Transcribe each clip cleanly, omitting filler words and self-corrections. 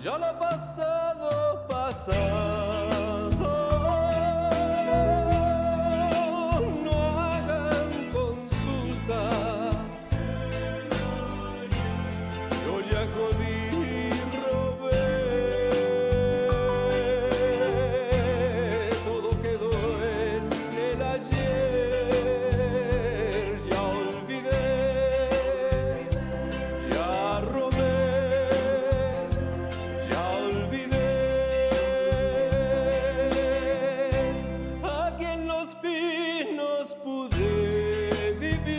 Ya lo pasado, pasado. No hagan consultas. Yo ya jodí y robé. Todo quedó en el ayer. Ya olvidé. Ya robé. Ya olvidé. Aquí en Los Pinos pude vivir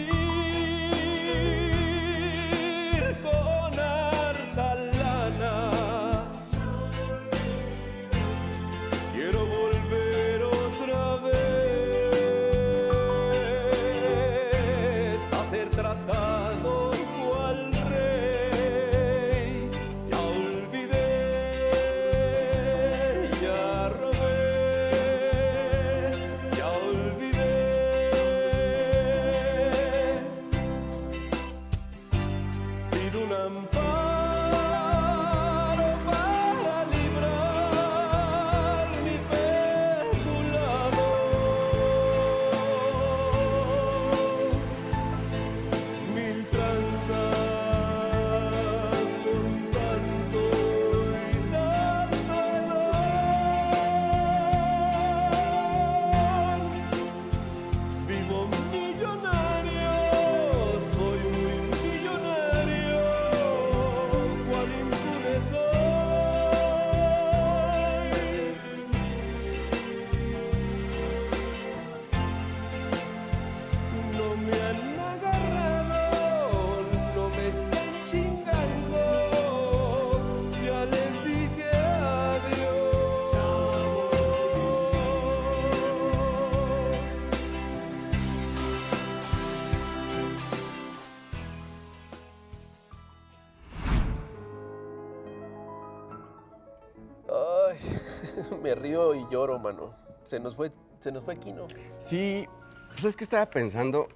con harta lana. Quiero volver otra vez a ser tratado cual rey. Ya olvidé, ya robé, ya olvidé. Pido un amparo para librar mi peculado. Mil tranzas con tanto y tanto dolor. Vivo millonario, soy muy millonario, cual impune soy. No me han agarrado, no me están chingando, ya les dije adiós. Ay, me río y lloro, mano. Se nos fue Kino. Sí, pues es que estaba pensando,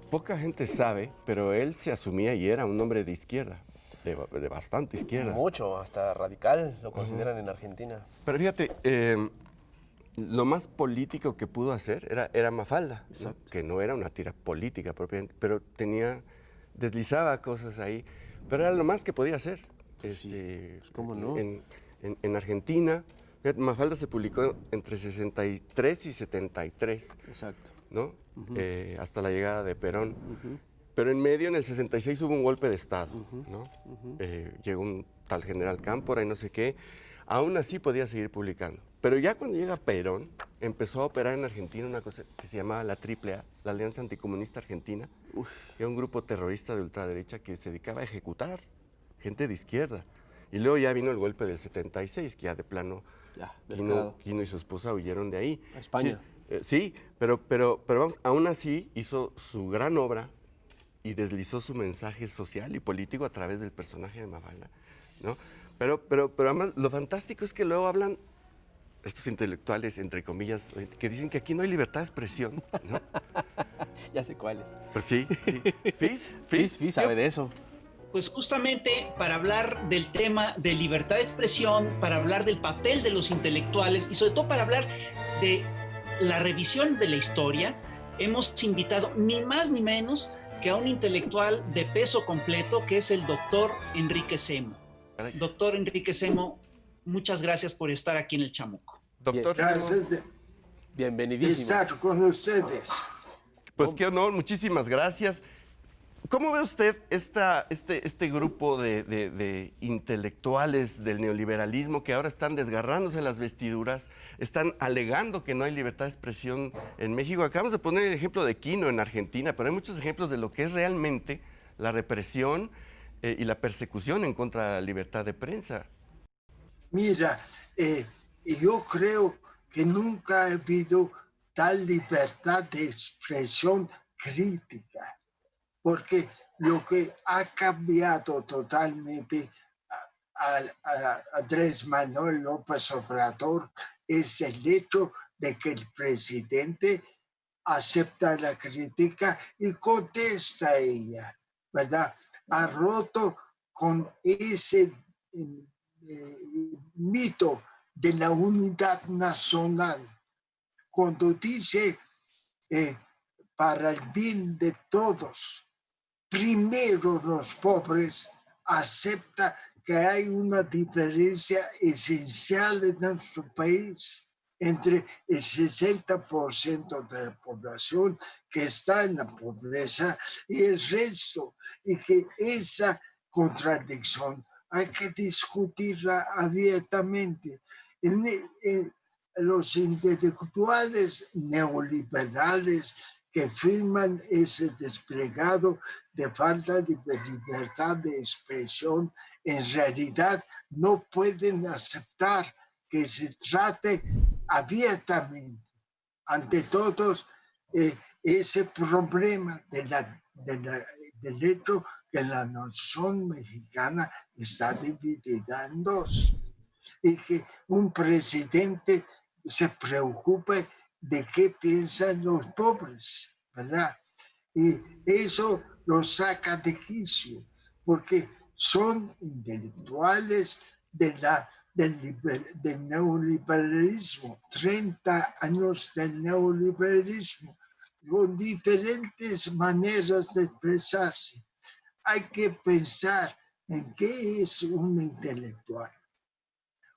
poca gente sabe, pero él se asumía y era un hombre de izquierda, de bastante izquierda. Mucho, hasta radical lo consideran en Argentina. Pero fíjate, lo más político que pudo hacer era Mafalda, ¿no? Exacto. Que no era una tira política propiamente, pero deslizaba cosas ahí, pero era lo más que podía hacer. ¿cómo no? En Argentina, fíjate, Mafalda se publicó entre 63 y 73, Exacto. ¿no? Hasta la llegada de Perón. Pero en medio, en el 66, hubo un golpe de Estado, ¿no? Llegó un tal general Cámpora y no sé qué. Aún así podía seguir publicando. Pero ya cuando llega Perón, empezó a operar en Argentina una cosa que se llamaba la AAA, la Alianza Anticomunista Argentina, que era un grupo terrorista de ultraderecha que se dedicaba a ejecutar gente de izquierda. Y luego ya vino el golpe del 76, que ya de plano Ya, Quino y su esposa huyeron de ahí. A España. Sí, pero vamos, aún así hizo su gran obra y deslizó su mensaje social y político a través del personaje de Mafalda, ¿no? Pero además lo fantástico es que luego hablan estos intelectuales, entre comillas, que dicen que aquí no hay libertad de expresión, ¿no? Ya sé cuáles. Pues sí, sí. Fis sabe de eso. Pues justamente para hablar del tema de libertad de expresión, para hablar del papel de los intelectuales y sobre todo para hablar de la revisión de la historia, hemos invitado ni más ni menos que a un intelectual de peso completo, que es el doctor Enrique Semo. Doctor Enrique Semo, muchas gracias por estar aquí en El Chamuco. Doctor, Gracias de Bienvenidísimo. estar con ustedes. pues qué honor, muchísimas gracias. ¿Cómo ve usted este grupo de intelectuales del neoliberalismo que ahora están desgarrándose las vestiduras, están alegando que no hay libertad de expresión en México? Acabamos de poner el ejemplo de Quino en Argentina, pero hay muchos ejemplos de lo que es realmente la represión y la persecución en contra de la libertad de prensa. Mira, yo creo que nunca ha habido tal libertad de expresión crítica, porque lo que ha cambiado totalmente a Andrés Manuel López Obrador es el hecho de que el presidente acepta la crítica y contesta a ella, ¿verdad? Ha roto con ese mito de la unidad nacional, cuando dice para el bien de todos, primero los pobres, acepta que hay una diferencia esencial en nuestro país entre el 60% de la población que está en la pobreza y el resto, y que esa contradicción hay que discutirla abiertamente. Los intelectuales neoliberales que firman ese desplegado de falta de libertad de expresión, en realidad no pueden aceptar que se trate abiertamente ante todos ese problema del hecho que la nación mexicana está dividida en dos y que un presidente se preocupe de qué piensan los pobres, ¿verdad? Y eso los saca de quicio, porque son intelectuales del neoliberalismo, 30 años del neoliberalismo, con diferentes maneras de expresarse. Hay que pensar en qué es un intelectual.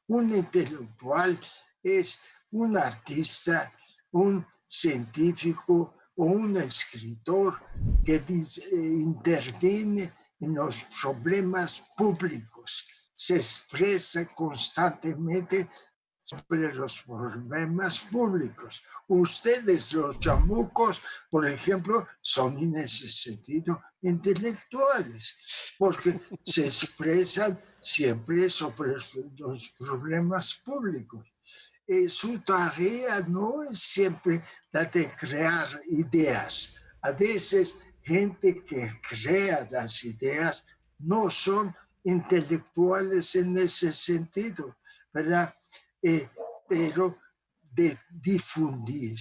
Un intelectual es un artista, un científico o un escritor que interviene en los problemas públicos, se expresa constantemente sobre los problemas públicos. Ustedes, los chamucos, por ejemplo, son en ese sentido intelectuales, porque se expresan siempre sobre los problemas públicos. Su tarea no es siempre la de crear ideas. A veces, gente que crea las ideas no son intelectuales en ese sentido, ¿verdad? Pero de difundir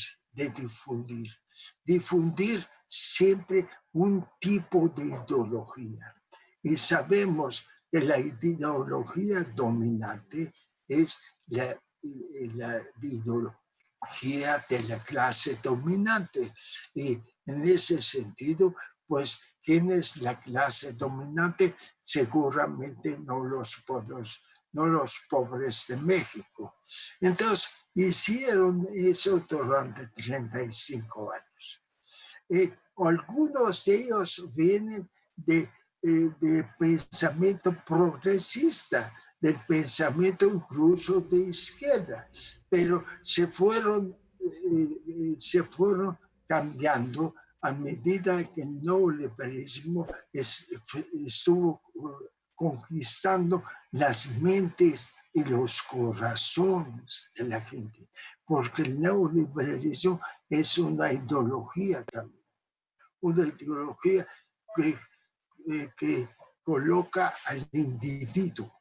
siempre un tipo de ideología. Y sabemos que la ideología dominante es la ideología de la clase dominante. Y en ese sentido, pues, ¿quién es la clase dominante? Seguramente no los pobres de México. Entonces, hicieron eso durante 35 años. Algunos de ellos vienen de pensamiento progresista, del pensamiento incluso de izquierda, pero se fueron cambiando a medida que el neoliberalismo estuvo conquistando las mentes y los corazones de la gente, porque el neoliberalismo es una ideología también, una ideología que coloca al individuo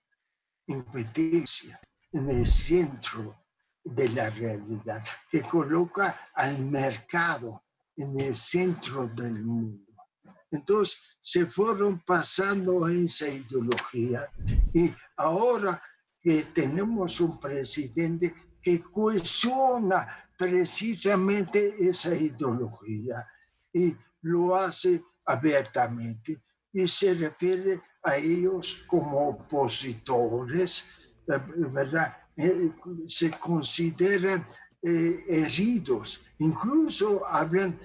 en competencia, en el centro de la realidad, que coloca al mercado en el centro del mundo. Entonces se fueron pasando esa ideología y ahora que tenemos un presidente que cuestiona precisamente esa ideología y lo hace abiertamente y se refiere a ellos como opositores, ¿verdad? Se consideran heridos, incluso hablan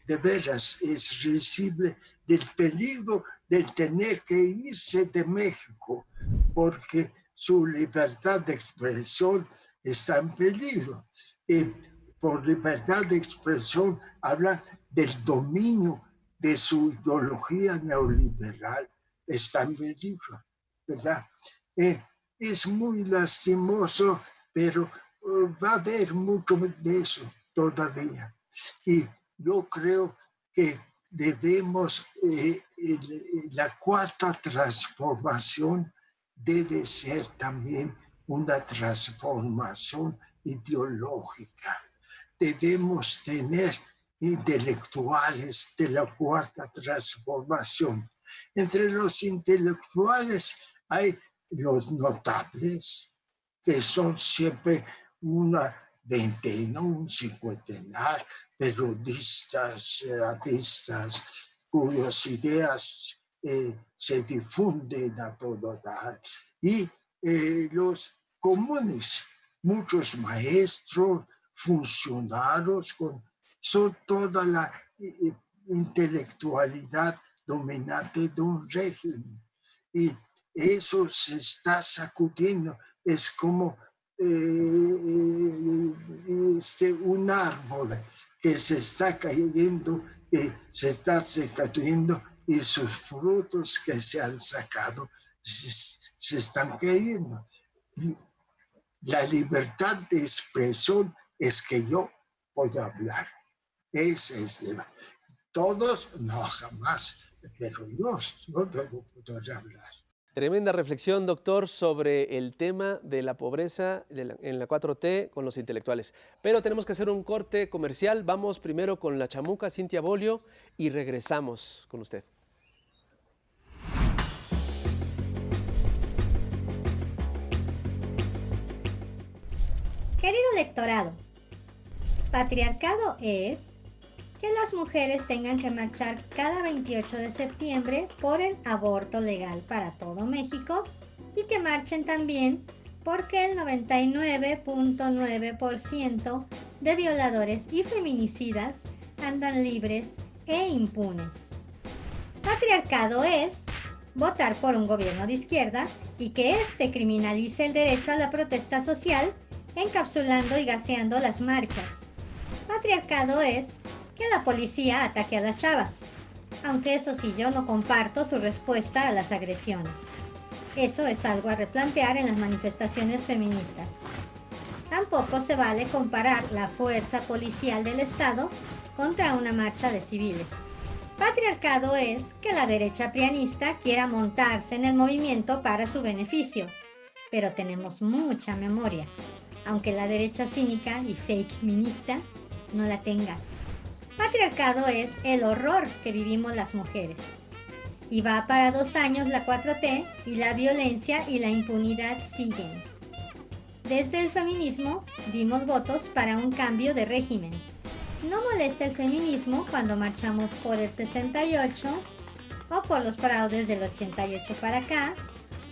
de veras, es risible del peligro de tener que irse de México, porque su libertad de expresión está en peligro. Y por libertad de expresión hablan del dominio de su ideología neoliberal, está en peligro, ¿verdad? Es muy lastimoso, pero va a haber mucho de eso todavía. Y yo creo que debemos, la cuarta transformación debe ser también una transformación ideológica. Debemos tener intelectuales de la cuarta transformación. Entre los intelectuales hay los notables, que son siempre una veintena, un cincuentenar, periodistas, artistas, cuyas ideas se difunden a todo dar. Y los comunes, muchos maestros, funcionarios, son toda la intelectualidad dominante de un régimen. Y eso se está sacudiendo. Es como un árbol que se está cayendo, se está secando y sus frutos que se han sacado se están cayendo. La libertad de expresión es que yo puedo hablar. Ese es todos, no jamás, pero yo debo poder hablar. Tremenda reflexión, doctor, sobre el tema de la pobreza en la 4T con los intelectuales. Pero tenemos que hacer un corte comercial. Vamos primero con la chamuca Cintia Bolio y regresamos con usted. Querido lectorado, patriarcado es que las mujeres tengan que marchar cada 28 de septiembre por el aborto legal para todo México y que marchen también porque el 99.9% de violadores y feminicidas andan libres e impunes. Patriarcado es votar por un gobierno de izquierda y que éste criminalice el derecho a la protesta social, encapsulando y gaseando las marchas. Patriarcado es que la policía ataque a las chavas, aunque eso sí, yo no comparto su respuesta a las agresiones. Eso es algo a replantear en las manifestaciones feministas. Tampoco se vale comparar la fuerza policial del Estado contra una marcha de civiles. Patriarcado es que la derecha prianista quiera montarse en el movimiento para su beneficio, pero tenemos mucha memoria, aunque la derecha cínica y fake minista no la tenga. Patriarcado es el horror que vivimos las mujeres. Y va para 2 años la 4T y la violencia y la impunidad siguen. Desde el feminismo dimos votos para un cambio de régimen. No molesta el feminismo cuando marchamos por el 68 o por los fraudes del 88 para acá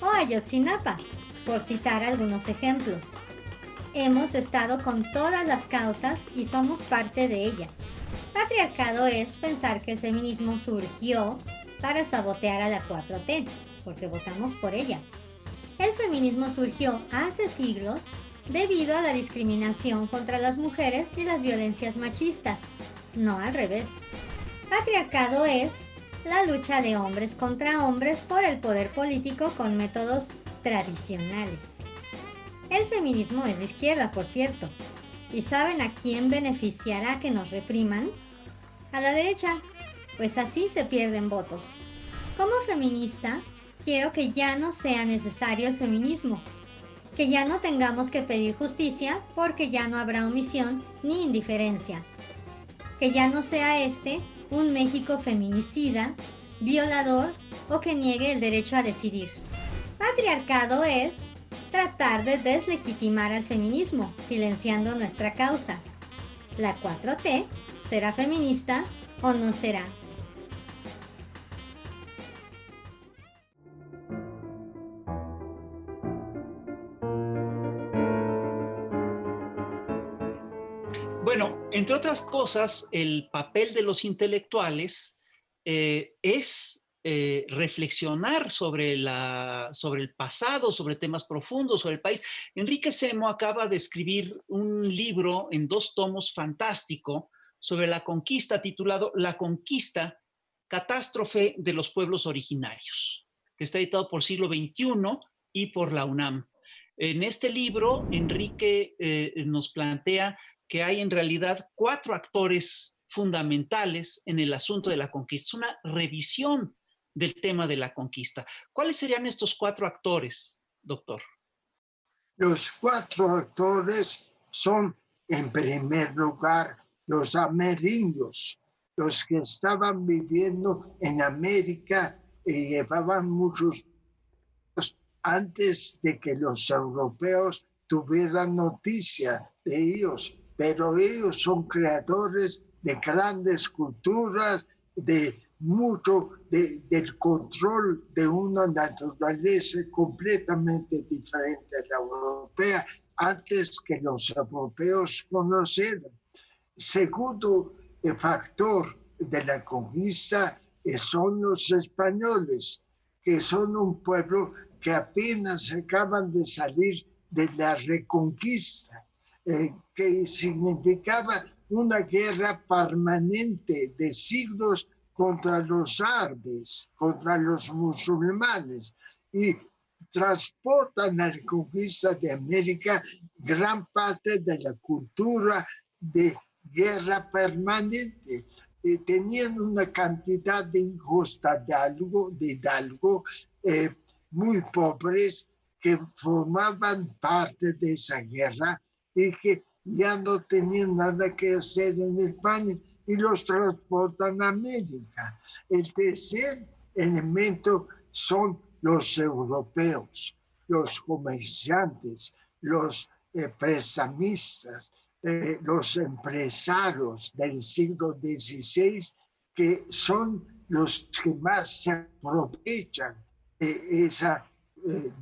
o Ayotzinapa, por citar algunos ejemplos. Hemos estado con todas las causas y somos parte de ellas. Patriarcado es pensar que el feminismo surgió para sabotear a la 4T, porque votamos por ella. El feminismo surgió hace siglos debido a la discriminación contra las mujeres y las violencias machistas, no al revés. Patriarcado es la lucha de hombres contra hombres por el poder político con métodos tradicionales. El feminismo es de izquierda, por cierto. ¿Y saben a quién beneficiará que nos repriman? A la derecha, pues así se pierden votos. Como feminista, quiero que ya no sea necesario el feminismo, que ya no tengamos que pedir justicia porque ya no habrá omisión ni indiferencia, que ya no sea un México feminicida, violador o que niegue el derecho a decidir. Patriarcado es tratar de deslegitimar al feminismo, silenciando nuestra causa. La 4T será feminista o no será. Bueno, entre otras cosas, el papel de los intelectuales es reflexionar sobre el pasado, sobre temas profundos, sobre el país. Enrique Semo acaba de escribir un libro en 2 tomos fantástico sobre la conquista, titulado La Conquista, Catástrofe de los Pueblos Originarios, que está editado por Siglo XXI y por la UNAM. En este libro, Enrique nos plantea que hay en realidad 4 actores fundamentales en el asunto de la conquista. Es una revisión del tema de la conquista. ¿Cuáles serían estos 4 actores, doctor? Los 4 actores son, en primer lugar, los amerindios, los que estaban viviendo en América y llevaban muchos antes de que los europeos tuvieran noticia de ellos, pero ellos son creadores de grandes culturas, de mucho del control de una naturaleza completamente diferente a la europea, antes que los europeos conocieran. Segundo factor de la conquista son los españoles, que son un pueblo que apenas acaban de salir de la reconquista, que significaba una guerra permanente de siglos contra los árabes, contra los musulmanes, y transportan a la conquista de América gran parte de la cultura de guerra permanente. Tenían una cantidad de hijos de hidalgo muy pobres que formaban parte de esa guerra y que ya no tenían nada que hacer en España y los transportan a América. El tercer elemento son los europeos, los comerciantes, los prestamistas, los empresarios del siglo XVI, que son los que más se aprovechan de ese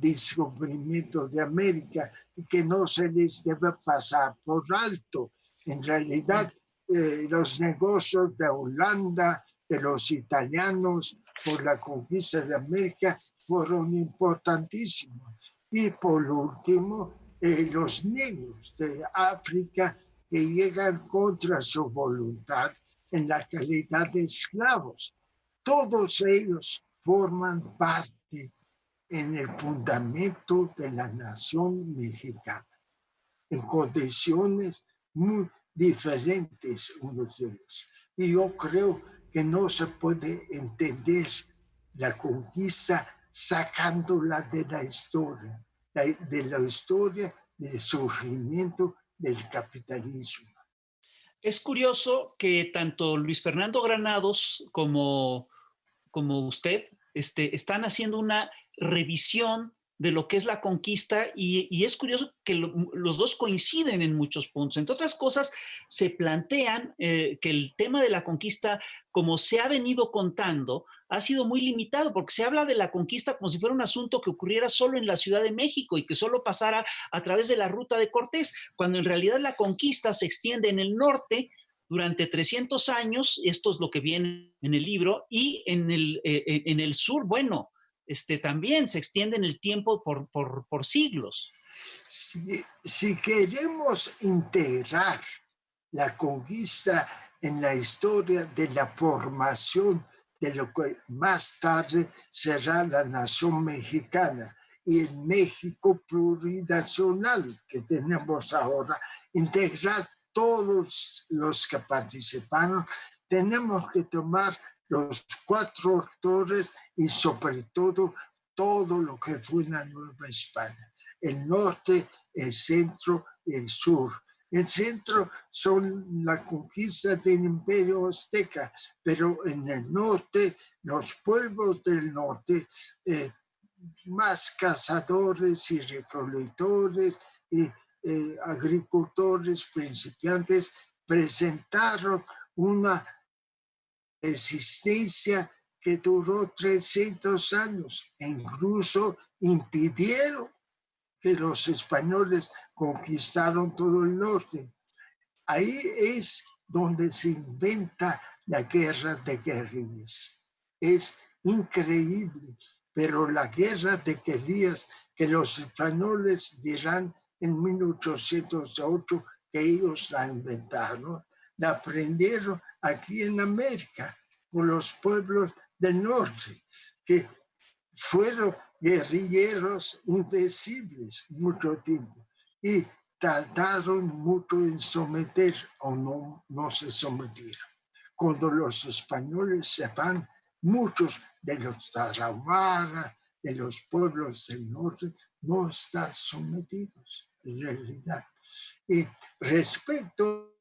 descubrimiento de América y que no se les debe pasar por alto. En realidad, los negocios de Holanda, de los italianos por la conquista de América fueron importantísimos. Y por último, los negros de África que llegan contra su voluntad en la calidad de esclavos. Todos ellos forman parte en el fundamento de la nación mexicana, en condiciones muy diferentes unos de ellos. Y yo creo que no se puede entender la conquista sacándola de la historia del surgimiento del capitalismo. Es curioso que tanto Luis Fernando Granados como usted están haciendo una revisión de lo que es la conquista y es curioso que los dos coinciden en muchos puntos. Entre otras cosas, se plantean que el tema de la conquista, como se ha venido contando, ha sido muy limitado porque se habla de la conquista como si fuera un asunto que ocurriera solo en la Ciudad de México y que solo pasara a través de la ruta de Cortés, cuando en realidad la conquista se extiende en el norte durante 300 años, esto es lo que viene en el libro, y en el sur, bueno, también se extiende en el tiempo por siglos. Si queremos integrar la conquista en la historia de la formación de lo que más tarde será la nación mexicana y el México plurinacional que tenemos ahora, integrar todos los que participaron, tenemos que tomar los 4 actores y sobre todo lo que fue la Nueva España, el norte, el centro y el sur. El centro son la conquista del Imperio Azteca, pero en el norte, los pueblos del norte, más cazadores y recolectores y agricultores principiantes, presentaron una resistencia que duró 300 años e incluso impidieron que los españoles conquistaron todo el norte. Ahí es donde se inventa la guerra de guerrillas. Es increíble, pero la guerra de guerrillas que los españoles dirán en 1808 que ellos la inventaron, la aprendieron aquí en América con los pueblos del norte, que fueron guerrilleros invencibles mucho tiempo y tardaron mucho en someter o no se sometieron. Cuando los españoles se van, muchos de los Tarahumara, de los pueblos del norte, no están sometidos en realidad. Y respecto,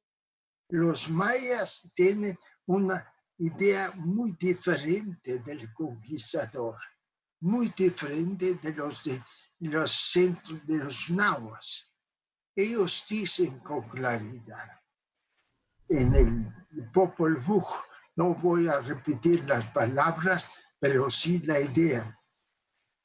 los mayas tienen una idea muy diferente del conquistador. muy diferente de los centros de los nahuas. Ellos dicen con claridad en el Popol Vuh, no voy a repetir las palabras, pero sí la idea.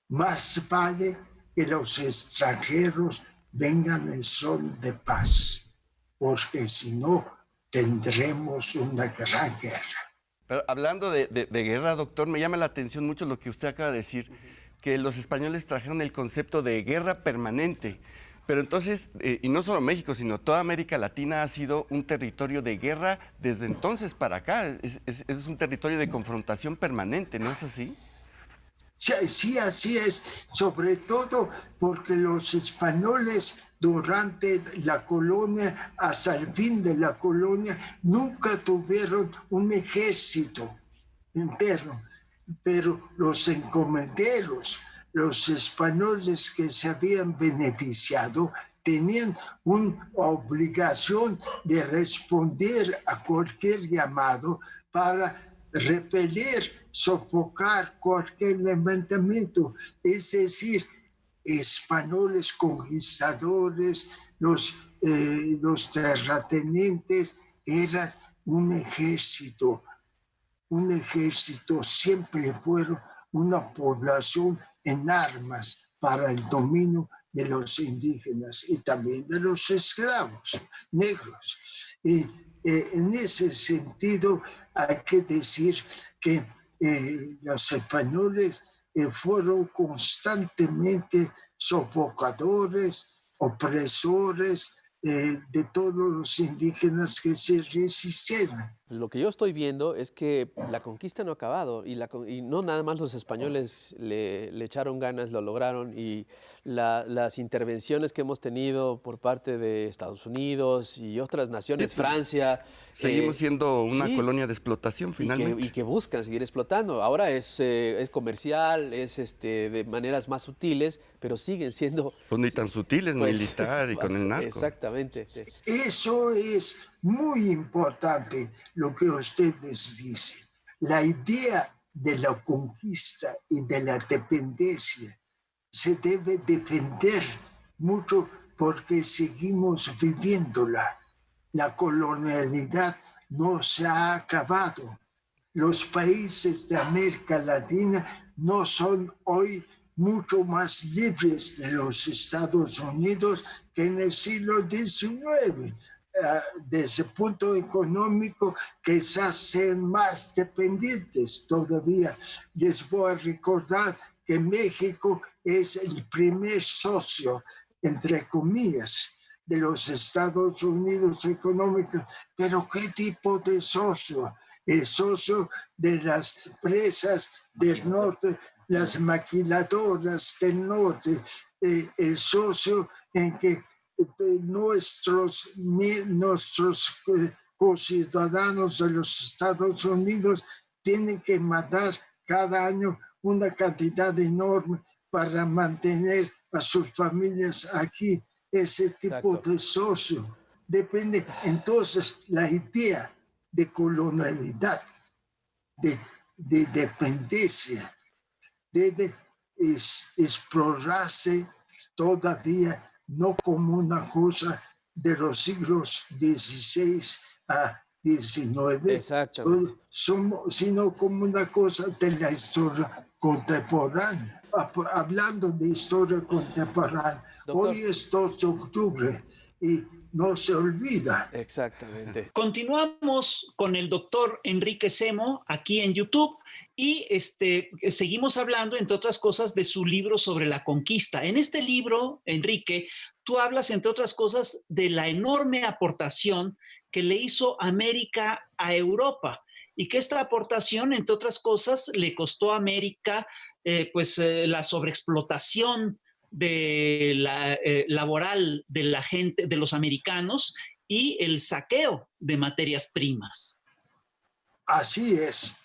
Más vale que los extranjeros vengan en son de paz, porque si no, tendremos una gran guerra. Pero hablando de guerra, doctor, me llama la atención mucho lo que usted acaba de decir, que los españoles trajeron el concepto de guerra permanente. Pero entonces, y no solo México, sino toda América Latina ha sido un territorio de guerra desde entonces para acá. Es un territorio de confrontación permanente, ¿no es así? Sí, así es, sobre todo porque los españoles durante la colonia, hasta el fin de la colonia, nunca tuvieron un ejército interno, pero los encomenderos, los españoles que se habían beneficiado, tenían una obligación de responder a cualquier llamado para repeler, sofocar cualquier levantamiento, es decir, españoles conquistadores, los terratenientes eran un ejército siempre fueron una población en armas para el dominio de los indígenas y también de los esclavos negros. Y en ese sentido hay que decir que los españoles fueron constantemente sofocadores, opresores de todos los indígenas que se resistieran. Lo que yo estoy viendo es que la conquista no ha acabado y no nada más los españoles le echaron ganas, lo lograron y las intervenciones que hemos tenido por parte de Estados Unidos y otras naciones, Sí, Francia. Seguimos siendo una sí, colonia de explotación finalmente. y que buscan seguir explotando. Ahora es comercial, es de maneras más sutiles, pero siguen siendo... Pues ni tan sutiles, pues, militar y con el narco. Exactamente. Eso es muy importante lo que ustedes dicen. La idea de la conquista y de la dependencia se debe defender mucho porque seguimos viviéndola. La colonialidad no se ha acabado. Los países de América Latina no son hoy mucho más libres de los Estados Unidos que en el siglo XIX. Desde el punto económico, quizás sean más dependientes todavía. Les voy a recordar que México es el primer socio, entre comillas, de los Estados Unidos económicos. Pero ¿qué tipo de socio? El socio de las empresas del norte, las maquiladoras del norte, el socio en que nuestros conciudadanos de los Estados Unidos tienen que mandar cada año una cantidad enorme para mantener a sus familias aquí. Ese tipo de socio depende. Entonces, la idea de colonialidad, de dependencia, debe explorarse todavía no como una cosa de los siglos XVI a XIX, sino como una cosa de la historia contemporánea. Hablando de historia contemporánea, doctor, hoy es 2 de octubre y no se olvida. Exactamente. Continuamos con el doctor Enrique Semo aquí en YouTube y seguimos hablando, entre otras cosas, de su libro sobre la conquista. En este libro, Enrique, tú hablas, entre otras cosas, de la enorme aportación que le hizo América a Europa y que esta aportación, entre otras cosas, le costó a América la sobreexplotación laboral de la gente, de los americanos, y el saqueo de materias primas. Así es.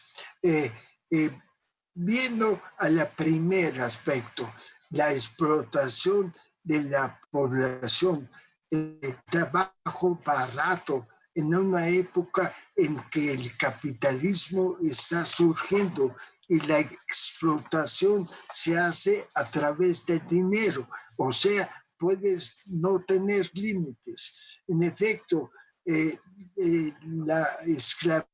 Viendo al primer aspecto, la explotación de la población, trabajo barato, en una época en que el capitalismo está surgiendo y la explotación se hace a través del dinero. O sea, puedes no tener límites. En efecto, la esclavitud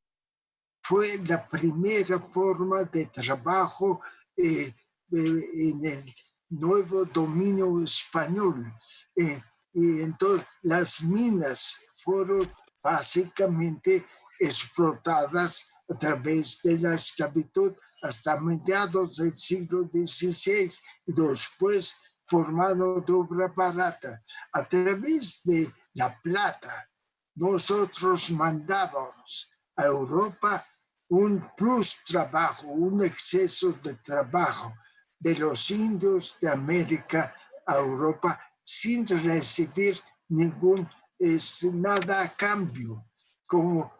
fue la primera forma de trabajo en el nuevo dominio español. Y entonces las minas fueron básicamente explotadas a través de la esclavitud hasta mediados del siglo XVI y después por mano de obra barata. A través de la plata, nosotros mandábamos a Europa un plus trabajo, un exceso de trabajo de los indios de América a Europa sin recibir nada a cambio. Como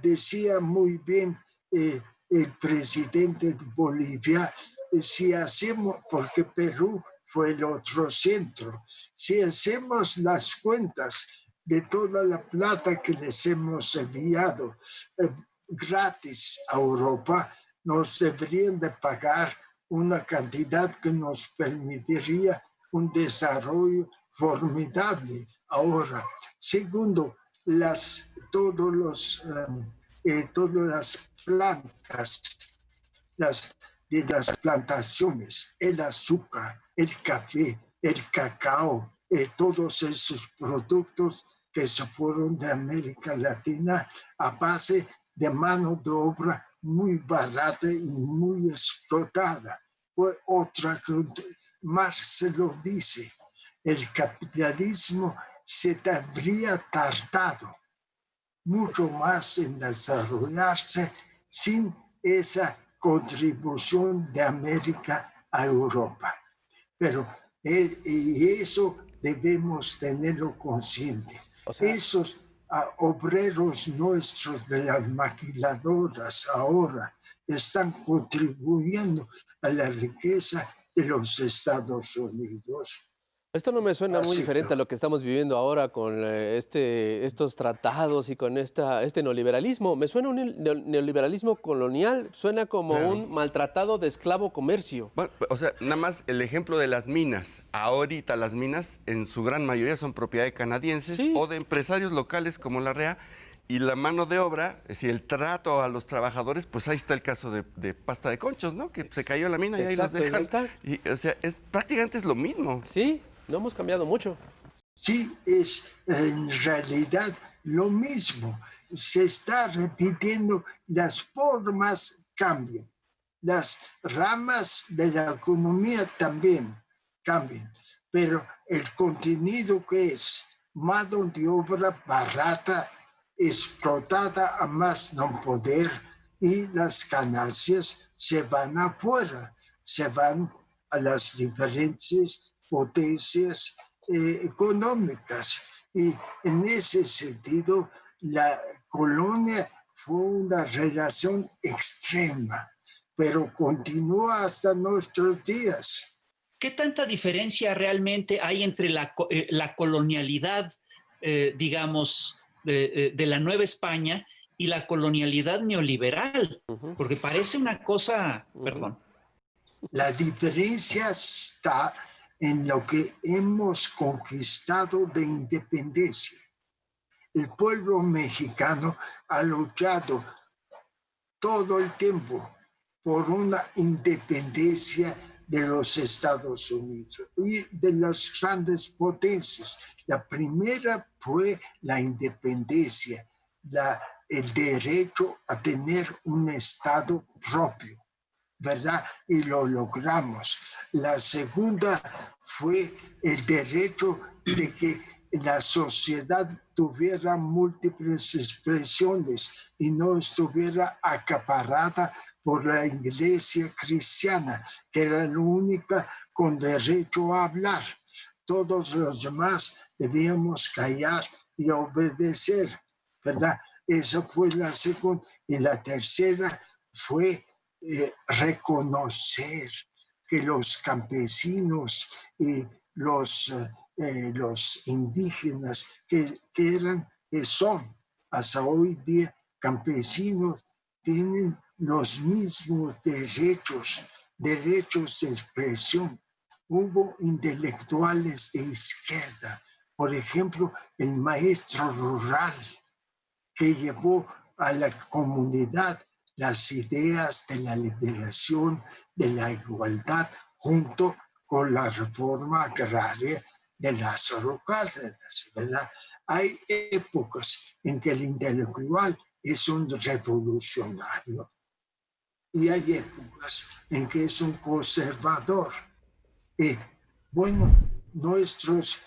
decía muy bien el presidente de Bolivia, si hacemos, porque Perú fue el otro centro, si hacemos las cuentas de toda la plata que les hemos enviado gratis a Europa, nos deberían de pagar una cantidad que nos permitiría un desarrollo formidable. Ahora, segundo, todas las plantas de las plantaciones, el azúcar, el café, el cacao, todos esos productos que se fueron de América Latina a base de mano de obra muy barata y muy explotada. Fue otra que Marx lo dice, el capitalismo se habría tardado mucho más en desarrollarse sin esa contribución de América a Europa. Pero y eso debemos tenerlo consciente. O sea, Esos obreros nuestros de las maquiladoras ahora están contribuyendo a la riqueza de los Estados Unidos. esto no me suena muy Así diferente que- a lo que estamos viviendo ahora con estos tratados y con este neoliberalismo. Me suena un neoliberalismo colonial, suena como Claro. un maltratado de esclavo comercio. Bueno, o sea, nada más el ejemplo de las minas. Ahorita las minas en su gran mayoría son propiedad de canadienses Sí. o de empresarios locales como la REA. Y la mano de obra, es decir, el trato a los trabajadores, pues ahí está el caso de Pasta de Conchos, ¿no? Que se cayó la mina y Exacto, ahí y los ahí dejan. está. Y, o sea, prácticamente es lo mismo. Sí, no hemos cambiado mucho. Sí, es en realidad lo mismo. Se está repitiendo, las formas cambian, las ramas de la economía también cambian, pero el contenido que es mano de obra barata, explotada a más no poder y las ganancias se van afuera, se van a las diferentes potencias económicas. Y en ese sentido, la colonia fue una relación extrema, pero continúa hasta nuestros días. ¿Qué tanta diferencia realmente hay entre la colonialidad, digamos, de la Nueva España y la colonialidad neoliberal? Porque parece una cosa, perdón. La diferencia está en lo que hemos conquistado de independencia. El pueblo mexicano ha luchado todo el tiempo por una independencia de los Estados Unidos y de las grandes potencias. La primera fue la independencia, el derecho a tener un Estado propio, ¿verdad? Y lo logramos. La segunda fue el derecho de que la sociedad tuviera múltiples expresiones y no estuviera acaparada por la iglesia cristiana, que era la única con derecho a hablar. Todos los demás debíamos callar y obedecer, ¿verdad? Esa fue la segunda. Y la tercera fue reconocer que los campesinos y los indígenas que son hasta hoy día campesinos tienen los mismos derechos de expresión. Hubo intelectuales de izquierda, por ejemplo, el maestro rural, que llevó a la comunidad las ideas de la liberación, de la igualdad, junto con la reforma agraria de Lázaro Cárdenas, ¿verdad? Hay épocas en que el intelectual es un revolucionario y hay épocas en que es un conservador. Bueno, nuestros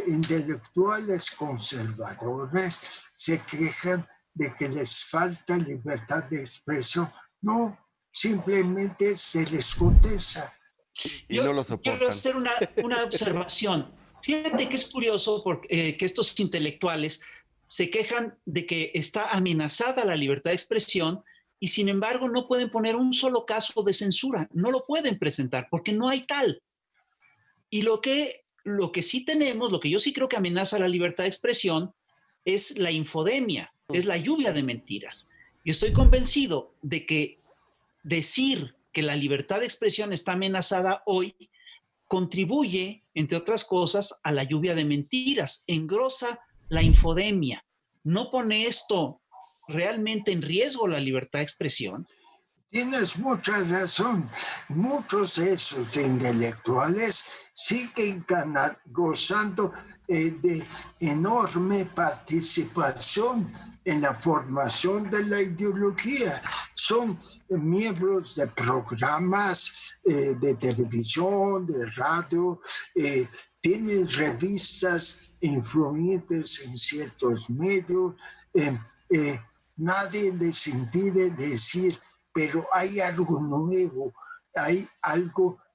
intelectuales conservadores se quejan de que les falta libertad de expresión. No, simplemente se les contesta. Y no lo soportan. Quiero hacer una observación. Fíjate que es curioso porque, que estos intelectuales se quejan de que está amenazada la libertad de expresión y sin embargo no pueden poner un solo caso de censura, no lo pueden presentar porque no hay tal. Y lo que sí tenemos, lo que yo sí creo que amenaza la libertad de expresión es la infodemia, es la lluvia de mentiras. Y estoy convencido de que decir que la libertad de expresión está amenazada hoy contribuye, entre otras cosas, a la lluvia de mentiras, engrosa la infodemia. ¿No pone esto realmente en riesgo la libertad de expresión? Tienes mucha razón. Muchos de esos intelectuales siguen gozando de enorme participación en la formación de la ideología. Son miembros de programas de televisión, de radio, tienen revistas influyentes en ciertos medios. Nadie les impide decir, pero hay algo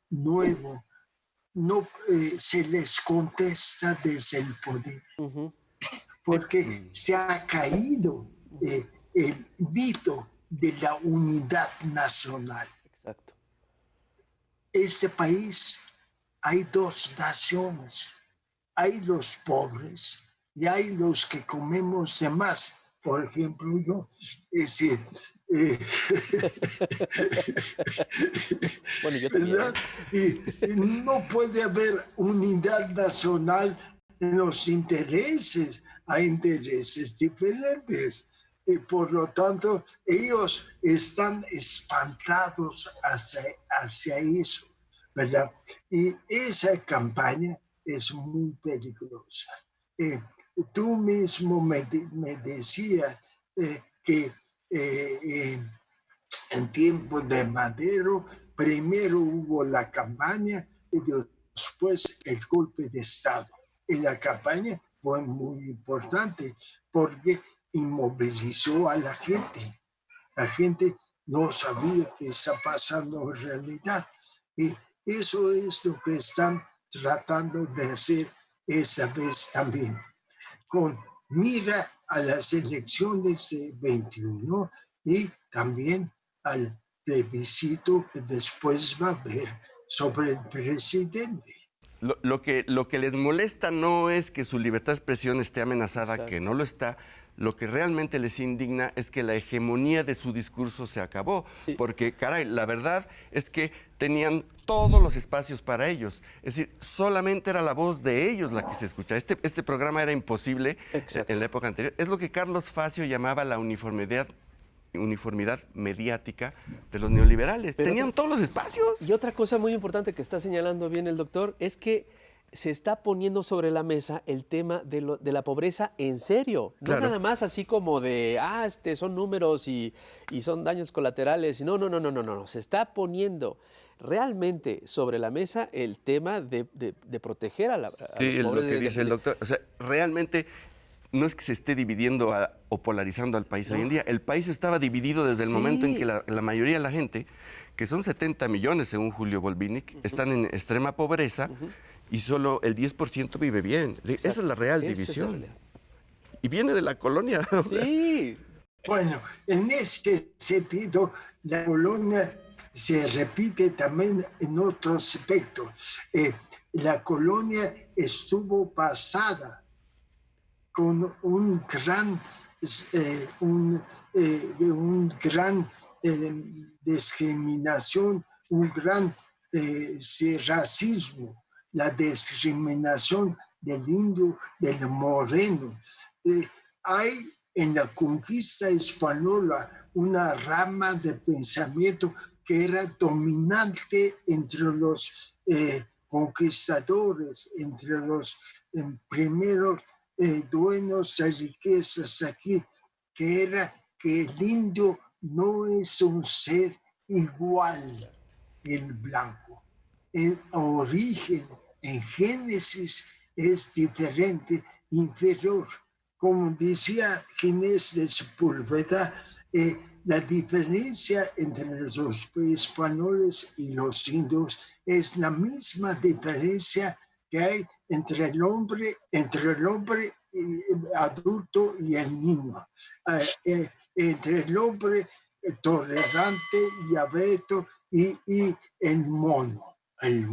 nuevo, no se les contesta desde el poder, porque se ha caído el mito de la unidad nacional. Exacto. Este país hay dos naciones, hay los pobres y hay los que comemos de más. Por ejemplo, yo, es decir, bueno, yo también. y no puede haber unidad nacional en los intereses, hay intereses diferentes. Y por lo tanto, ellos están espantados hacia eso, ¿verdad? Y esa campaña es muy peligrosa. Tú mismo me decías que en tiempos de Madero, primero hubo la campaña y después el golpe de Estado. Y la campaña fue muy importante porque inmovilizó a la gente. La gente no sabía qué está pasando en realidad. Y eso es lo que están tratando de hacer esa vez también. Con mira a las elecciones de 21 y también al plebiscito que después va a haber sobre el presidente. Lo que les molesta no es que su libertad de expresión esté amenazada, exacto, que no lo está. Lo que realmente les indigna es que la hegemonía de su discurso se acabó. Sí. Porque, caray, la verdad es que tenían todos los espacios para ellos. Es decir, solamente era la voz de ellos la que se escuchaba. Este programa era imposible, exacto, en la época anterior. Es lo que Carlos Facio llamaba la uniformidad mediática de los neoliberales. Pero tenían todos los espacios. Y otra cosa muy importante que está señalando bien el doctor es que se está poniendo sobre la mesa el tema de la pobreza en serio. No, claro, nada más así como de, son números y son daños colaterales. No. Se está poniendo realmente sobre la mesa el tema de proteger a los pobres. Sí, lo que dice el doctor. O sea, realmente no es que se esté dividiendo o polarizando al país hoy en día. El país estaba dividido desde el momento en que la mayoría de la gente, que son 70 millones según Julio Volvinic, están en extrema pobreza, y solo el 10% vive bien. Exacto. Esa es la real división. Y viene de la colonia. Sí. Bueno, en ese sentido, la colonia se repite también en otro aspecto. La colonia estuvo basada con un gran discriminación, un gran racismo, la discriminación del indio, del moreno. Hay en la conquista española una rama de pensamiento que era dominante entre los conquistadores, entre los primeros dueños de riquezas aquí, que era que el indio no es un ser igual que el blanco. En origen, en génesis, es diferente, inferior. Como decía Ginés de Sepúlveda, la diferencia entre los españoles y los indios es la misma diferencia que hay entre el hombre adulto y el niño, entre el hombre tolerante y abierto y el mono. El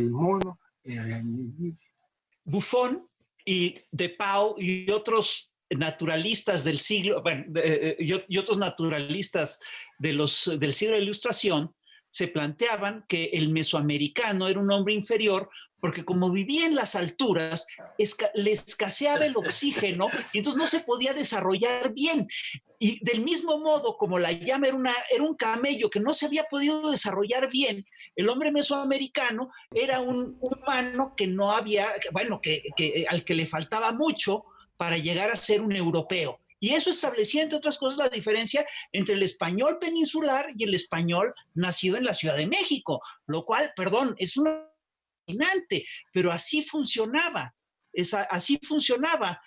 mono era el indígena. Buffon y De Pau y otros naturalistas del siglo, bueno, y otros naturalistas del siglo de la Ilustración se planteaban que el mesoamericano era un hombre inferior porque como vivía en las alturas, le escaseaba el oxígeno y entonces no se podía desarrollar bien. Y del mismo modo, como la llama era un camello que no se había podido desarrollar bien, el hombre mesoamericano era un humano que no había, bueno, al que le faltaba mucho para llegar a ser un europeo. Y eso establecía, entre otras cosas, la diferencia entre el español peninsular y el español nacido en la Ciudad de México, lo cual, perdón, es una fascinante, pero así funcionaba. Así funcionaba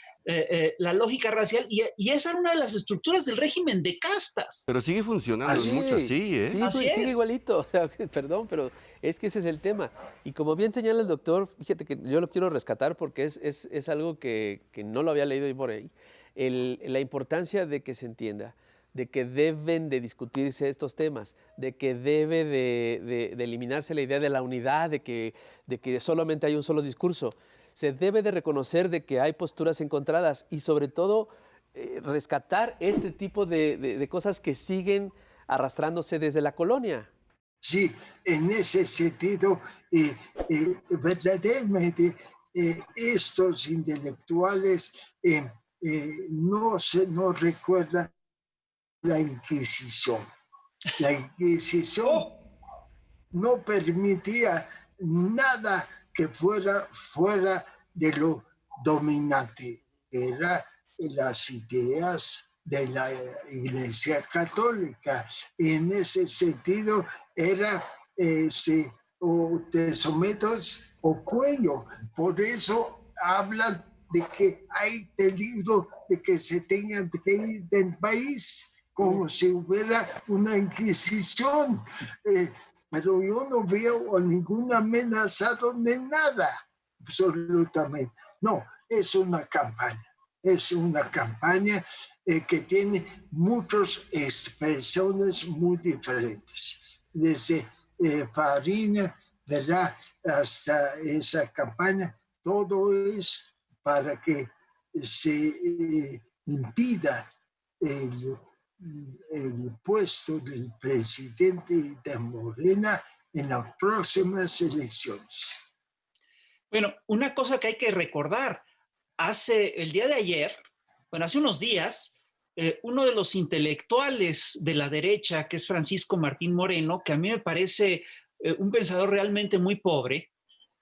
la lógica racial y esa era una de las estructuras del régimen de castas. Pero sigue funcionando mucho así, ¿eh? Sí, Así sigue es. igualito, o sea, perdón, pero es que ese es el tema. Y como bien señala el doctor, fíjate que yo lo quiero rescatar porque es algo que no lo había leído ahí por ahí, la importancia de que se entienda, de que deben de discutirse estos temas, de que debe de eliminarse la idea de la unidad, de que solamente hay un solo discurso. Se debe de reconocer de que hay posturas encontradas y sobre todo rescatar este tipo de cosas que siguen arrastrándose desde la colonia. Sí, en ese sentido, verdaderamente estos intelectuales no recuerdan la Inquisición. La Inquisición no permitía nada que fuera de lo dominante. Era las ideas de la Iglesia Católica. En ese sentido, era o te sometes o cuello. Por eso hablan de que hay peligro de que se tengan que ir del país, como si hubiera una inquisición. Pero yo no veo ninguna amenaza de nada, absolutamente. No, es una campaña. Es una campaña que tiene muchas expresiones muy diferentes. Desde Farina, ¿verdad?, hasta esa campaña, todo es para que se impida el puesto del presidente de Morena en las próximas elecciones. Bueno, una cosa que hay que recordar, el día de ayer, bueno, hace unos días, uno de los intelectuales de la derecha, que es Francisco Martín Moreno, que a mí me parece un pensador realmente muy pobre,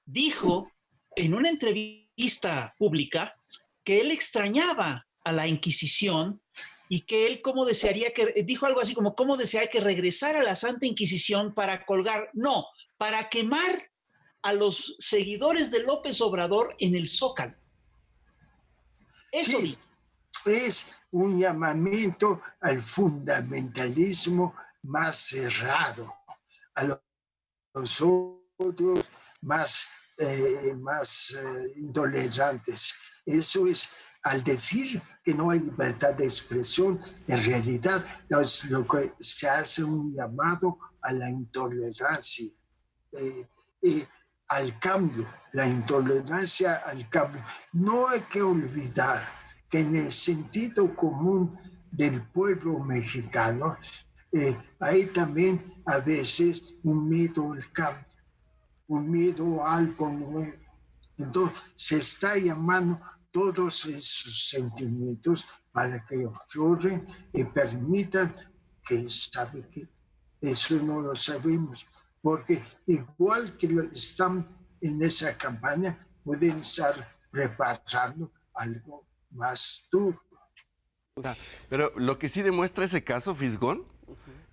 dijo en una entrevista pública que él extrañaba a la Inquisición y que él dijo algo así como, cómo desearía que regresara la Santa Inquisición para colgar, no, para quemar a los seguidores de López Obrador en el Zócalo. Eso sí, es un llamamiento al fundamentalismo más cerrado, a los otros más intolerantes. Eso es, al decir que no hay libertad de expresión, en realidad es lo que se hace un llamado a la intolerancia, al cambio, la intolerancia al cambio. No hay que olvidar que en el sentido común del pueblo mexicano, Hay también a veces un miedo al cambio, un miedo a algo nuevo. Entonces se está llamando todos esos sentimientos para que afloren y permitan que sabe que eso no lo sabemos, porque igual que están en esa campaña, pueden estar preparando algo más duro. Pero lo que sí demuestra ese caso, Fisgón,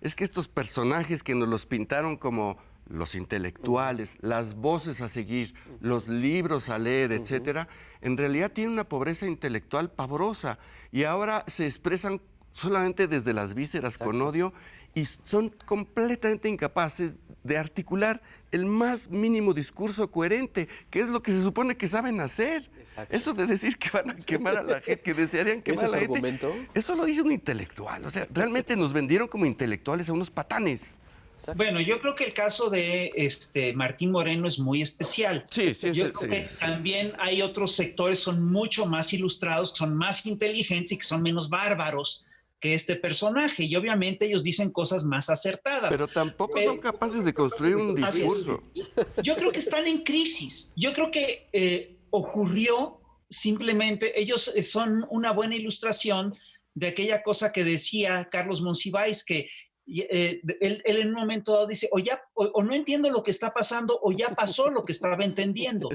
es que estos personajes que nos los pintaron como los intelectuales, las voces a seguir, los libros a leer, etcétera, en realidad tienen una pobreza intelectual pavorosa y ahora se expresan solamente desde las vísceras con odio y son completamente incapaces de articular el más mínimo discurso coherente, que es lo que se supone que saben hacer. Exacto. Eso de decir que van a quemar a la gente, que desearían quemar a la gente, argumento? eso lo dice un intelectual. O sea, realmente nos vendieron como intelectuales a unos patanes. Exacto. Bueno, yo creo que el caso de Martín Moreno es muy especial. Sí, Yo creo que también hay otros sectores, son mucho más ilustrados, son más inteligentes y que son menos bárbaros que este personaje. Y obviamente ellos dicen cosas más acertadas. Pero tampoco son capaces de construir un discurso. Yo creo que están en crisis. Yo creo que ocurrió simplemente, ellos son una buena ilustración de aquella cosa que decía Carlos Monsiváis, que él en un momento dado dice, o no entiendo lo que está pasando, o ya pasó lo que estaba entendiendo.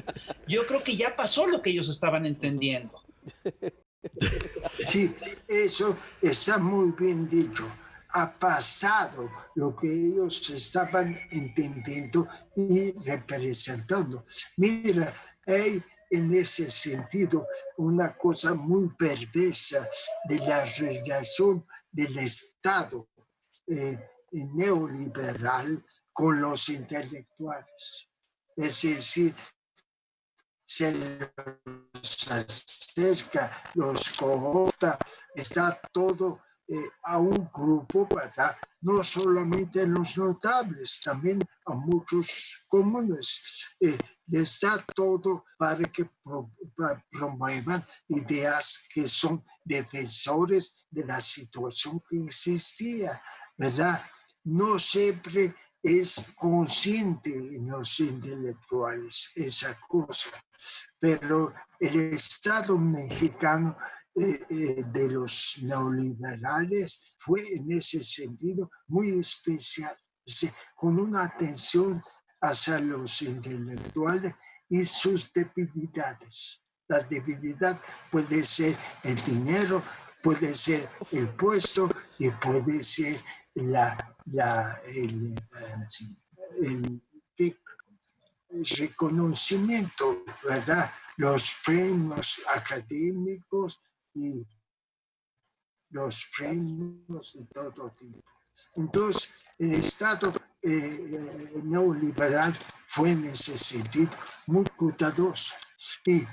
Yo creo que ya pasó lo que ellos estaban entendiendo. Sí, eso está muy bien dicho. Ha pasado lo que ellos estaban entendiendo y representando. Mira, hay en ese sentido una cosa muy perversa de la relación del Estado neoliberal con los intelectuales. Es decir, se los acerca, los cohorta, está todo a un grupo, ¿verdad? No solamente a los notables, también a muchos comunes. Está todo para que promuevan ideas que son defensores de la situación que existía, ¿verdad? No siempre es consciente en los intelectuales esa cosa, pero el Estado mexicano de los neoliberales fue en ese sentido muy especial, con una atención hacia los intelectuales y sus debilidades. La debilidad puede ser el dinero, puede ser el puesto y puede ser el reconocimiento, ¿verdad? Los premios académicos y los premios de todo tipo. Entonces, el Estado neoliberal fue en ese sentido muy cuidadoso. Y,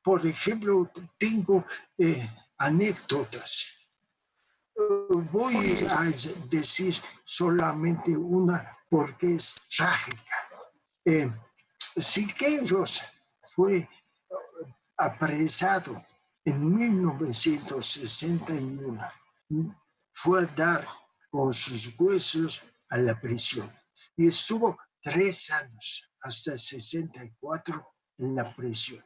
por ejemplo, tengo anécdotas. Voy a decir solamente una porque es trágica. Siqueiros fue apresado en 1961. Fue a dar con sus huesos a la prisión y estuvo 3 años, hasta 64, en la prisión.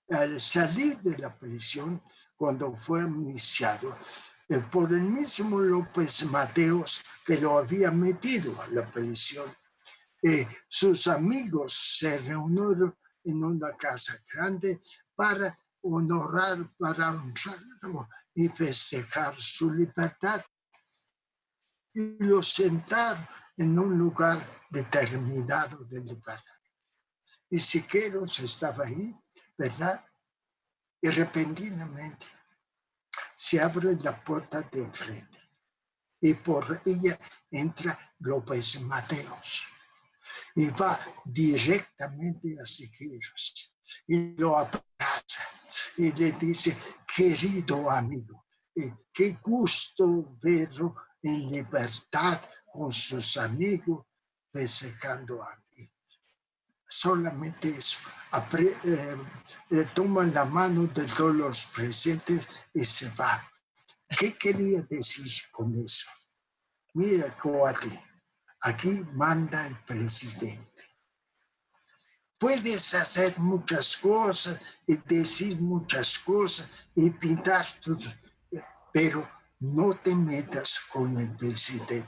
Al salir de la prisión, cuando fue amnistiado por el mismo López Mateos que lo había metido a la prisión, sus amigos se reunieron en una casa grande para honrarlo y festejar su libertad. Y lo sentaron en un lugar determinado de libertad. Y Siqueiros estaba ahí, ¿verdad? Y repentinamente se abre la puerta de enfrente y por ella entra López Mateos y va directamente a Siqueiros y lo abraza y le dice, querido amigo, qué gusto verlo en libertad con sus amigos festejando aquí. Solamente eso, le toman la mano de todos los presentes y se va. ¿Qué quería decir con eso? Mira, cuate, aquí manda el presidente. Puedes hacer muchas cosas y decir muchas cosas y pintar tus, pero no te metas con el presidente,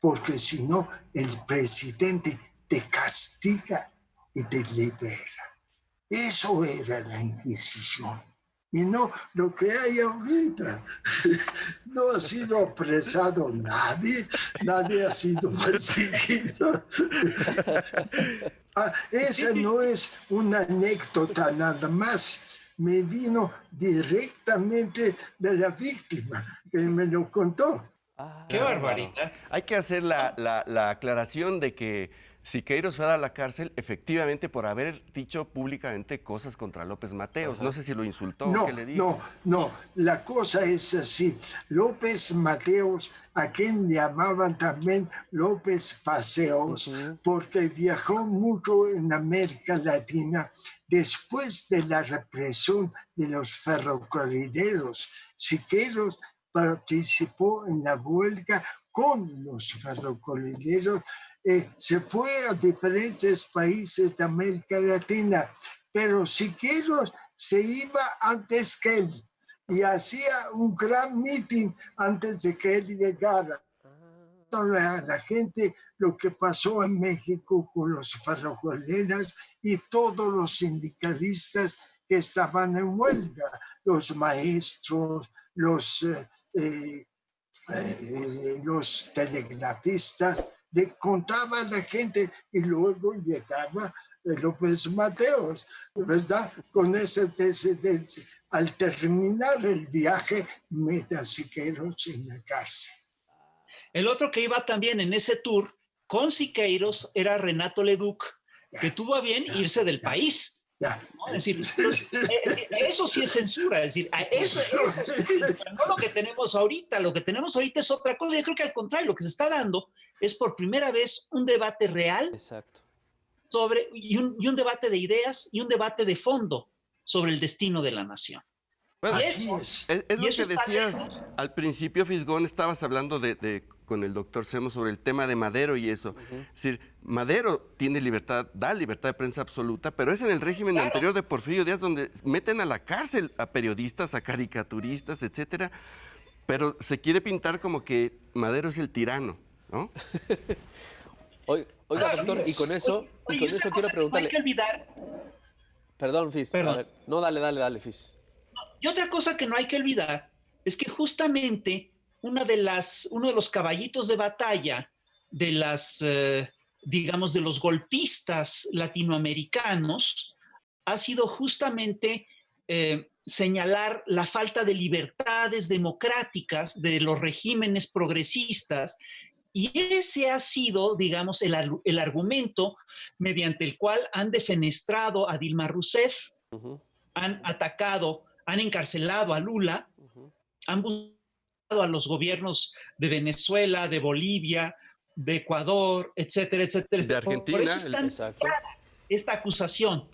porque si no, el presidente te castiga y te libera. Eso era la Inquisición. Y no lo que hay ahorita. No ha sido apresado nadie, nadie ha sido perseguido. Esa no es una anécdota nada más. Me vino directamente de la víctima, que me lo contó. ¡Qué barbaridad! Hay que hacer la aclaración de que Siqueiros fue a la cárcel efectivamente por haber dicho públicamente cosas contra López Mateos. No sé si lo insultó o qué le dijo. No. La cosa es así. López Mateos, a quien llamaban también López Paseos, porque viajó mucho en América Latina después de la represión de los ferrocarrileros. Siqueiros participó en la huelga con los ferrocarrileros. Se fue a diferentes países de América Latina, pero Siqueiros se iba antes que él y hacía un gran meeting antes de que él llegara. A la gente lo que pasó en México con los ferrocarrileros y todos los sindicalistas que estaban en huelga, los maestros, los telegrafistas, le contaba a la gente y luego llegaba López Mateos, ¿verdad? Con ese al terminar el viaje, mete a Siqueiros en la cárcel. El otro que iba también en ese tour con Siqueiros era Renato Leduc, que tuvo a bien irse del país. ¿No? Es decir, eso sí es censura, es decir, eso no lo que tenemos ahorita, lo que tenemos ahorita es otra cosa. Yo creo que al contrario, lo que se está dando es por primera vez un debate real. Exacto. Y un debate de ideas y un debate de fondo sobre el destino de la nación. Bueno, es lo que decías al principio, Fisgón, estabas hablando con el doctor Semo sobre el tema de Madero y eso. Es decir, Madero tiene libertad, da libertad de prensa absoluta, pero es en el régimen anterior de Porfirio Díaz donde meten a la cárcel a periodistas, a caricaturistas, etcétera, pero se quiere pintar como que Madero es el tirano, ¿no? Oiga, doctor, y con eso quiero preguntarle. No hay que olvidar. Perdón, Fis. Perdón. A ver, no, dale, Fis. Y otra cosa que no hay que olvidar es que justamente uno de los caballitos de batalla de digamos, de los golpistas latinoamericanos ha sido justamente señalar la falta de libertades democráticas de los regímenes progresistas. Y ese ha sido, digamos, el argumento mediante el cual han defenestrado a Dilma Rousseff, han atacado, han encarcelado a Lula, han buscado a los gobiernos de Venezuela, de Bolivia, de Ecuador, etcétera, etcétera. De Argentina. Por eso es tan clara esta acusación.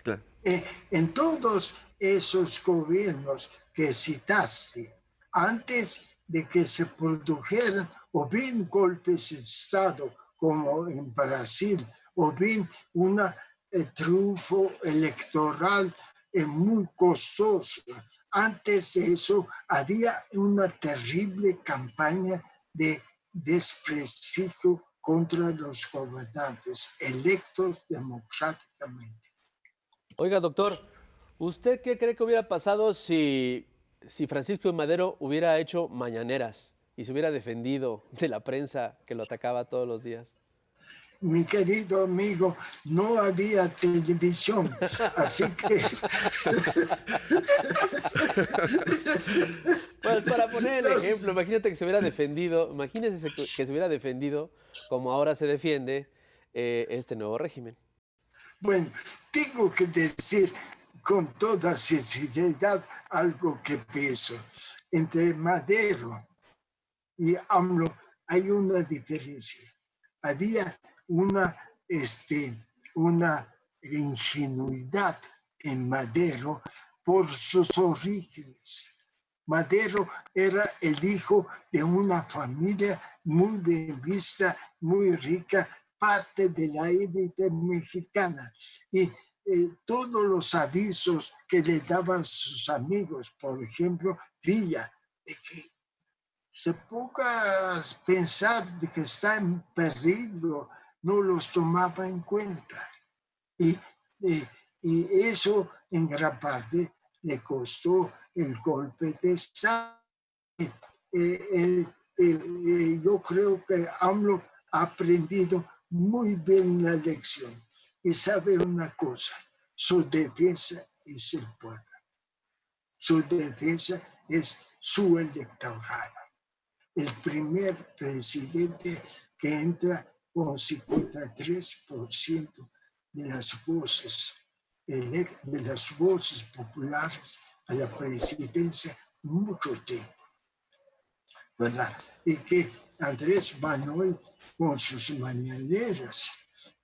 Claro. En todos esos gobiernos que citaste, antes de que se produjeran o bien golpes de Estado, como en Brasil, o bien un triunfo electoral muy costoso. Antes de eso, había una terrible campaña de desprestigio contra los gobernantes electos democráticamente. Oiga, doctor, ¿usted qué cree que hubiera pasado si Francisco I. Madero hubiera hecho mañaneras y se hubiera defendido de la prensa que lo atacaba todos los días? Mi querido amigo, no había televisión, así que... Pues para poner el ejemplo, imagínate que se hubiera defendido, imagínese que se hubiera defendido como ahora se defiende este nuevo régimen. Bueno, tengo que decir con toda sinceridad algo que pienso. Entre Madero y AMLO hay una diferencia. Había una ingenuidad en Madero por sus orígenes. Madero era el hijo de una familia muy bien vista, muy rica, parte de la élite mexicana. Y todos los avisos que le daban sus amigos, por ejemplo, Villa, de que se ponga a pensar de que está en peligro, no los tomaba en cuenta. Y eso en gran parte le costó el golpe de Estado. Yo creo que AMLO ha aprendido muy bien la lección y sabe una cosa, su defensa es el pueblo, su defensa es su electorado. El primer presidente que entra con 53% de las voces populares a la presidencia mucho tiempo, ¿verdad? Y que Andrés Manuel, con sus mañaneras,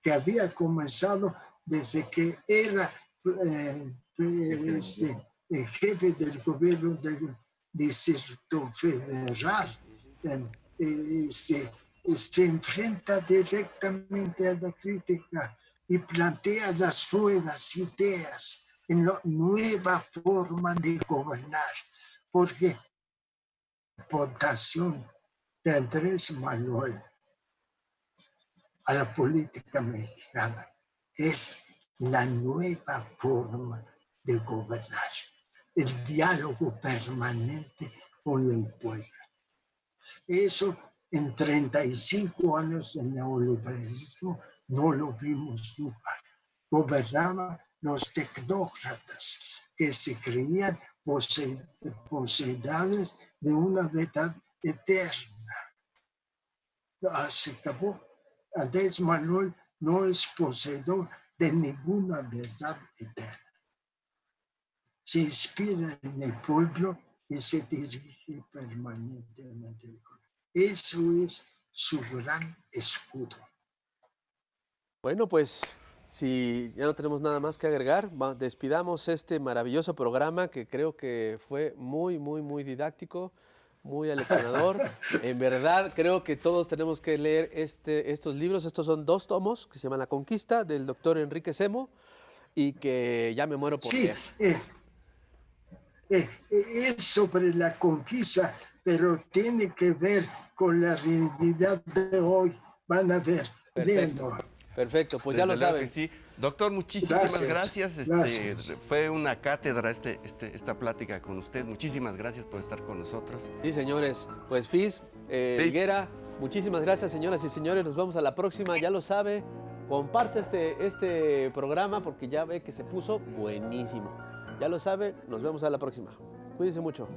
que había comenzado desde que era el jefe del gobierno del Distrito Federal, se enfrenta directamente a la crítica y plantea las nuevas ideas, en la nueva forma de gobernar, porque la aportación de Andrés Manuel a la política mexicana es la nueva forma de gobernar, el diálogo permanente con el pueblo. Eso en 35 años de neoliberalismo no lo vimos nunca. Gobernaban los tecnócratas que se creían poseedores de una verdad eterna. Se acabó. Andrés Manuel no es poseedor de ninguna verdad eterna. Se inspira en el pueblo y se dirige permanentemente. Eso es su gran escudo. Bueno, pues si ya no tenemos nada más que agregar, despidamos este maravilloso programa que creo que fue muy, muy, muy didáctico, muy aleccionador. En verdad, creo que todos tenemos que leer estos libros. Estos son 2 tomos que se llaman La Conquista, del doctor Enrique Semo, y que ya me muero por leer. Es sobre la conquista, pero tiene que ver con la realidad de hoy. Van a ver. Perfecto, pues desde ya lo saben. Que sí. Doctor, muchísimas gracias. Fue una cátedra esta plática con usted. Muchísimas gracias por estar con nosotros. Sí, señores. Pues Fis, Higuera, muchísimas gracias, señoras y señores. Nos vemos a la próxima, ya lo sabe. Comparte este programa porque ya ve que se puso buenísimo. Ya lo sabe, nos vemos a la próxima. Cuídense mucho.